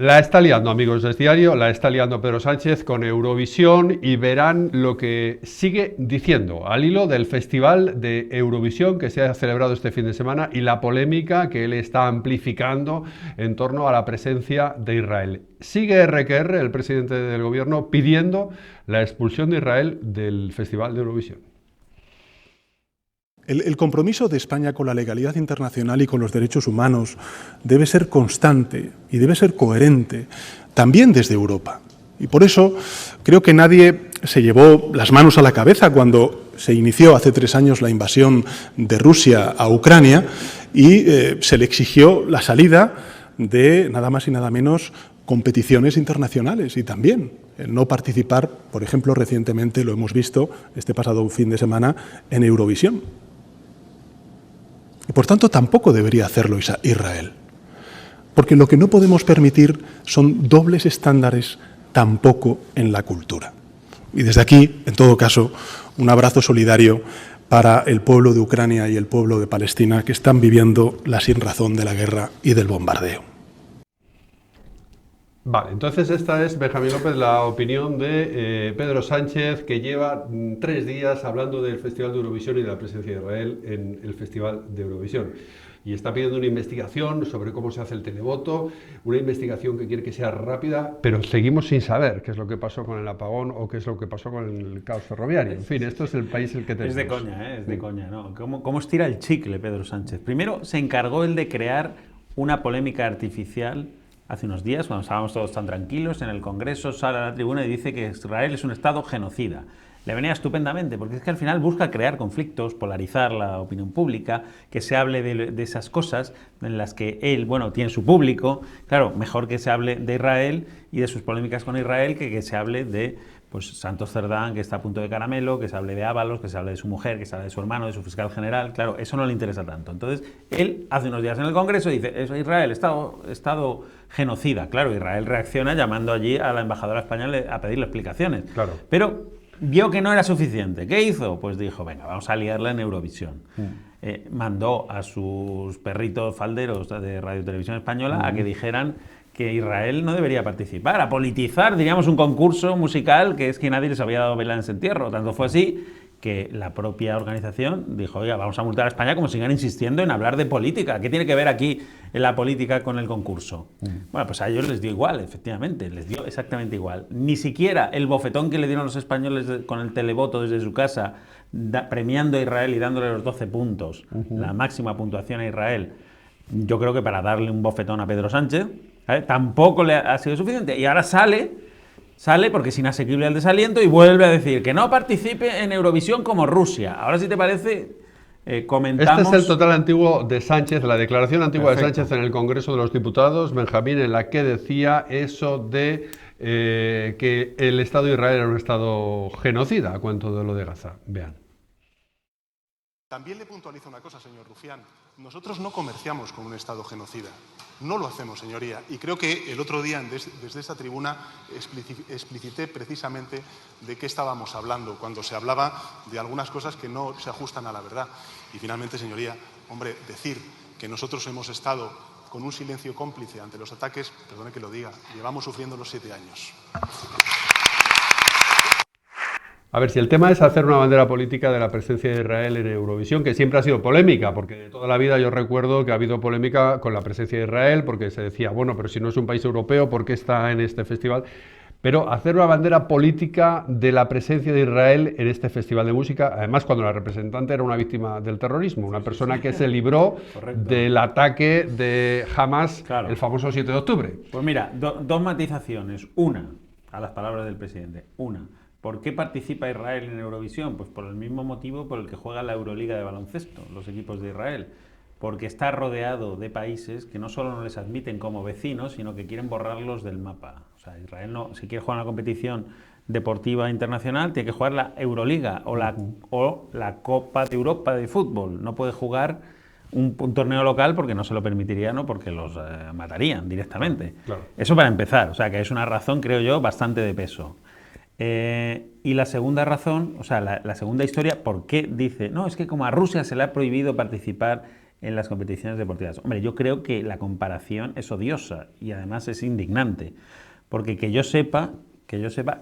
La está liando, amigos de Diario, la está liando Pedro Sánchez con Eurovisión y verán lo que sigue diciendo al hilo del Festival de Eurovisión que se ha celebrado este fin de semana y la polémica que él está amplificando en torno a la presencia de Israel. Sigue RQR, el presidente del gobierno, pidiendo la expulsión de Israel del Festival de Eurovisión. El compromiso de España con la legalidad internacional y con los derechos humanos debe ser constante y debe ser coherente, también desde Europa. Y por eso creo que nadie se llevó las manos a la cabeza cuando se inició hace 3 años la invasión de Rusia a Ucrania y se le exigió la salida de nada más y nada menos competiciones internacionales y también el no participar, por ejemplo, recientemente lo hemos visto este pasado fin de semana en Eurovisión. Y por tanto tampoco debería hacerlo Israel, porque lo que no podemos permitir son dobles estándares tampoco en la cultura. Y desde aquí, en todo caso, un abrazo solidario para el pueblo de Ucrania y el pueblo de Palestina que están viviendo la sinrazón de la guerra y del bombardeo. Vale, entonces esta es, Benjamín López, la opinión de Pedro Sánchez, que lleva 3 días hablando del Festival de Eurovisión y de la presencia de Israel en el Festival de Eurovisión. Y está pidiendo una investigación sobre cómo se hace el televoto, una investigación que quiere que sea rápida, pero seguimos sin saber qué es lo que pasó con el apagón o qué es lo que pasó con el caos ferroviario. En fin, esto es el país el que tenemos. Es de coña, es de coña, ¿no? ¿Cómo estira el chicle Pedro Sánchez? Primero se encargó él de crear una polémica artificial. Hace unos días, cuando estábamos todos tan tranquilos, en el Congreso sale a la tribuna y dice que Israel es un Estado genocida. Le venía estupendamente, porque es que al final busca crear conflictos, polarizar la opinión pública, que se hable de esas cosas en las que él, bueno, tiene su público. Claro, mejor que se hable de Israel y de sus polémicas con Israel que se hable de pues Santos Cerdán, que está a punto de caramelo, que se hable de Ábalos, que se hable de su mujer, que se hable de su hermano, de su fiscal general. Claro, eso no le interesa tanto. Entonces, él hace unos días en el Congreso dice, es Israel, Estado genocida. Claro, Israel reacciona llamando allí a la embajadora española a pedirle explicaciones. Claro. Pero vio que no era suficiente. ¿Qué hizo? Pues dijo, venga, vamos a liarla en Eurovisión. Mandó a sus perritos falderos de Radio Televisión Española a que dijeran que Israel no debería participar, a politizar, diríamos, un concurso musical que es que nadie les había dado vela en ese entierro. Tanto fue así que la propia organización dijo, oiga, vamos a multar a España como sigan insistiendo en hablar de política. ¿Qué tiene que ver aquí la política con el concurso? Bueno, pues a ellos les dio igual, efectivamente, les dio exactamente igual. Ni siquiera el bofetón que le dieron los españoles con el televoto desde su casa, premiando a Israel y dándole los 12 puntos, la máxima puntuación a Israel, yo creo que para darle un bofetón a Pedro Sánchez, tampoco le ha sido suficiente. Y ahora sale porque es inasequible el desaliento y vuelve a decir que no participe en Eurovisión como Rusia. Ahora, si te parece, comentamos... Este es el total antiguo de Sánchez, la declaración antigua Perfecto. de Sánchez en el Congreso de los Diputados, Benjamín, en la que decía eso de que el Estado de Israel era un Estado genocida, a cuento de lo de Gaza. Vean. También le puntualizo una cosa, señor Rufián. Nosotros no comerciamos con un Estado genocida. No lo hacemos, señoría. Y creo que el otro día, desde esta tribuna, explicité precisamente de qué estábamos hablando, cuando se hablaba de algunas cosas que no se ajustan a la verdad. Y finalmente, señoría, hombre, decir que nosotros hemos estado con un silencio cómplice ante los ataques, perdone que lo diga, llevamos sufriendo los 7 años. A ver, si el tema es hacer una bandera política de la presencia de Israel en Eurovisión, que siempre ha sido polémica, porque de toda la vida yo recuerdo que ha habido polémica con la presencia de Israel, porque se decía, bueno, pero si no es un país europeo, ¿por qué está en este festival? Pero hacer una bandera política de la presencia de Israel en este festival de música, además cuando la representante era una víctima del terrorismo, una persona que se libró del ataque de Hamas, Claro. el famoso 7 de octubre. Pues mira, dos matizaciones. Una, a las palabras del presidente. Una, ¿por qué participa Israel en Eurovisión? Pues por el mismo motivo por el que juega la Euroliga de baloncesto, los equipos de Israel. Porque está rodeado de países que no solo no les admiten como vecinos, sino que quieren borrarlos del mapa. O sea, Israel no, si quiere jugar una competición deportiva internacional, tiene que jugar la Euroliga o la Copa de Europa de fútbol. No puede jugar un torneo local porque no se lo permitiría, ¿no? Porque los matarían directamente. Claro. Eso para empezar. O sea, que es una razón, creo yo, bastante de peso. Y la segunda razón, o sea, la segunda historia, ¿por qué dice? No, es que como a Rusia se le ha prohibido participar en las competiciones deportivas. Hombre, yo creo que la comparación es odiosa y además es indignante, porque que yo sepa,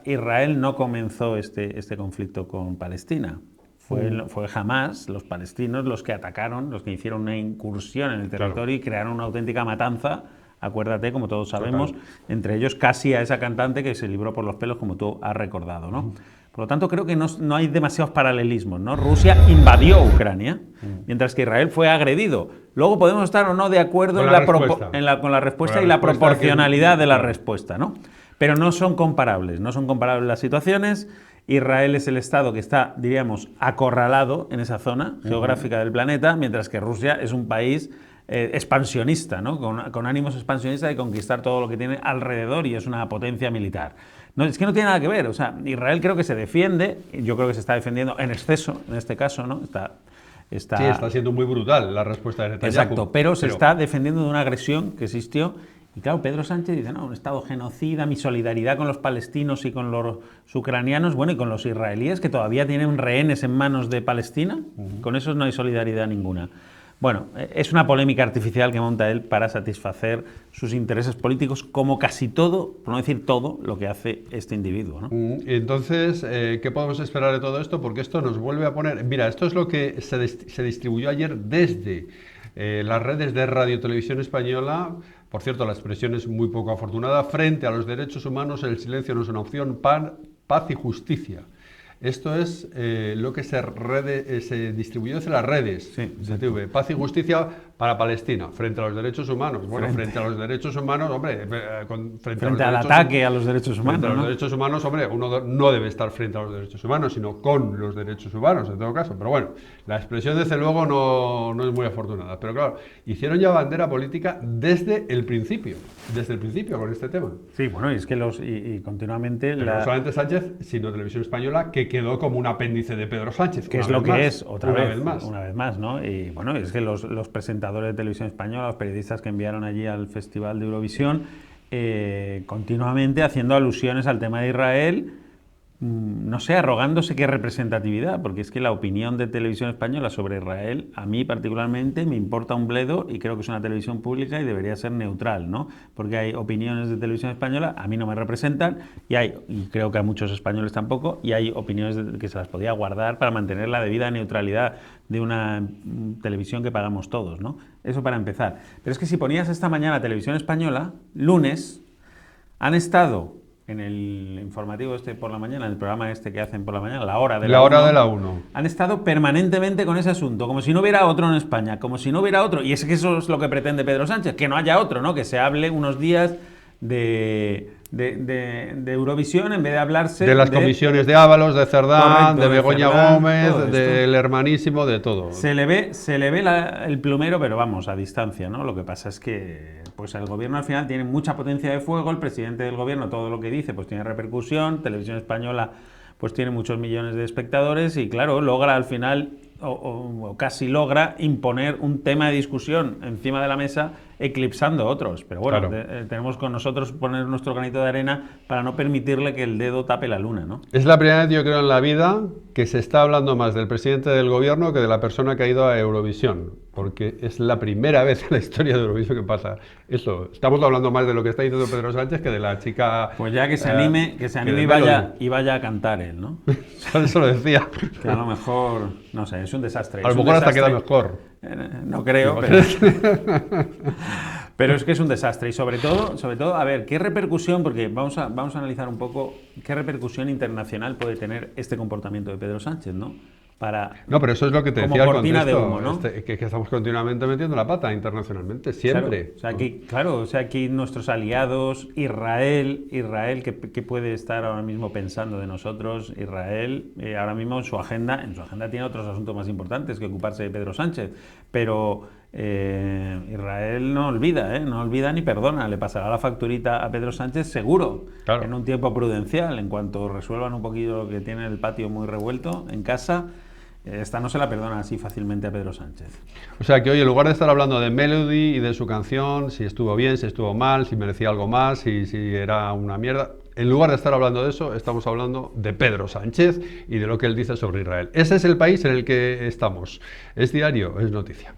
Israel no comenzó este conflicto con Palestina. Fue jamás los palestinos los que atacaron, los que hicieron una incursión en el territorio y crearon una auténtica matanza. Acuérdate, como todos sabemos, entre ellos casi a esa cantante que se libró por los pelos, como tú has recordado, ¿no? Por lo tanto, creo que no hay demasiados paralelismos, ¿no? Rusia invadió Ucrania, mientras que Israel fue agredido. Luego podemos estar o no de acuerdo con la respuesta y la proporcionalidad de la respuesta, ¿no? Pero no son comparables las situaciones. Israel es el Estado que está, diríamos, acorralado en esa zona geográfica del planeta, mientras que Rusia es un país expansionista, ¿no? Con ánimos expansionistas de conquistar todo lo que tiene alrededor y es una potencia militar. No, es que no tiene nada que ver. O sea, Israel creo que se defiende, yo creo que se está defendiendo en exceso, en este caso, ¿no? Sí, está siendo muy brutal la respuesta de Netanyahu. Exacto, pero se está defendiendo de una agresión que existió. Y claro, Pedro Sánchez dice, no, un Estado genocida, mi solidaridad con los palestinos y con los ucranianos, bueno, y con los israelíes que todavía tienen rehenes en manos de Palestina, con esos no hay solidaridad ninguna. Bueno, es una polémica artificial que monta él para satisfacer sus intereses políticos, como casi todo, por no decir todo, lo que hace este individuo, ¿no? Entonces, ¿qué podemos esperar de todo esto? Porque esto nos vuelve a poner... Mira, esto es lo que se distribuyó ayer desde las redes de Radio Televisión Española. Por cierto, la expresión es muy poco afortunada. Frente a los derechos humanos, el silencio no es una opción. Paz y justicia. Esto es lo que se distribuyó desde las redes. Sí. Paz y justicia para Palestina, frente a los derechos humanos. Bueno, frente a los derechos humanos, hombre, frente al ataque a los derechos humanos. Frente a los derechos humanos, hombre, uno no debe estar frente a los derechos humanos, sino con los derechos humanos, en todo caso. Pero bueno, la expresión desde luego no es muy afortunada. Pero claro, hicieron ya bandera política desde el principio con este tema. Sí, bueno, y es que y continuamente... Pero no solamente Sánchez, sino Televisión Española, que quedó como un apéndice de Pedro Sánchez. Que es lo que es, otra vez más. Una vez más, ¿no? Y bueno, es que los presentadores de Televisión Española, los periodistas que enviaron allí al Festival de Eurovisión, continuamente haciendo alusiones al tema de Israel, no sé, arrogándose qué representatividad, porque es que la opinión de Televisión Española sobre Israel, a mí particularmente, me importa un bledo y creo que es una televisión pública y debería ser neutral, ¿no? Porque hay opiniones de Televisión Española, a mí no me representan, y creo que a muchos españoles tampoco, y hay opiniones que se las podía guardar para mantener la debida neutralidad de una televisión que pagamos todos, ¿no? Eso para empezar. Pero es que si ponías esta mañana Televisión Española, lunes, han estado en el informativo por la mañana, en el programa que hacen por la mañana, la hora de la 1, han estado permanentemente con ese asunto, como si no hubiera otro en España, como si no hubiera otro, y es que eso es lo que pretende Pedro Sánchez, que no haya otro, ¿no? Que se hable unos días de Eurovisión en vez de hablarse de las comisiones de Ábalos, de Cerdán, de Begoña Gómez, del hermanísimo, de todo. Se le ve el plumero, pero vamos, a distancia, ¿no? Lo que pasa es que pues el gobierno al final tiene mucha potencia de fuego, el presidente del gobierno todo lo que dice pues tiene repercusión, Televisión Española pues tiene muchos millones de espectadores y claro, logra al final o casi logra imponer un tema de discusión encima de la mesa eclipsando otros, pero bueno, claro, tenemos con nosotros poner nuestro granito de arena para no permitirle que el dedo tape la luna, ¿no? Es la primera vez, yo creo, en la vida que se está hablando más del presidente del gobierno que de la persona que ha ido a Eurovisión, porque es la primera vez en la historia de Eurovisión que pasa eso. Estamos hablando más de lo que está diciendo Pedro Sánchez que de la chica... Pues ya que se anime y vaya a cantar él, ¿no? Eso lo decía. Que a lo mejor, no sé, es un desastre. A lo mejor hasta queda mejor. No creo, pero es que es un desastre y sobre todo, a ver, ¿qué repercusión? Porque vamos a analizar un poco qué repercusión internacional puede tener este comportamiento de Pedro Sánchez, ¿no? No, pero eso es lo que te decía al contexto, de humo, ¿no? que estamos continuamente metiendo la pata internacionalmente, siempre. Claro, o sea, aquí nuestros aliados, Israel, ¿qué puede estar ahora mismo pensando de nosotros? Israel, ahora mismo en su agenda tiene otros asuntos más importantes que ocuparse de Pedro Sánchez, pero Israel no olvida ni perdona, le pasará la facturita a Pedro Sánchez seguro, claro, en un tiempo prudencial, en cuanto resuelvan un poquito lo que tiene el patio muy revuelto en casa. Esta no se la perdona así fácilmente a Pedro Sánchez. O sea que hoy, en lugar de estar hablando de Melody y de su canción, si estuvo bien, si estuvo mal, si merecía algo más, si era una mierda, en lugar de estar hablando de eso, estamos hablando de Pedro Sánchez y de lo que él dice sobre Israel. Ese es el país en el que estamos. Es diario, es noticia.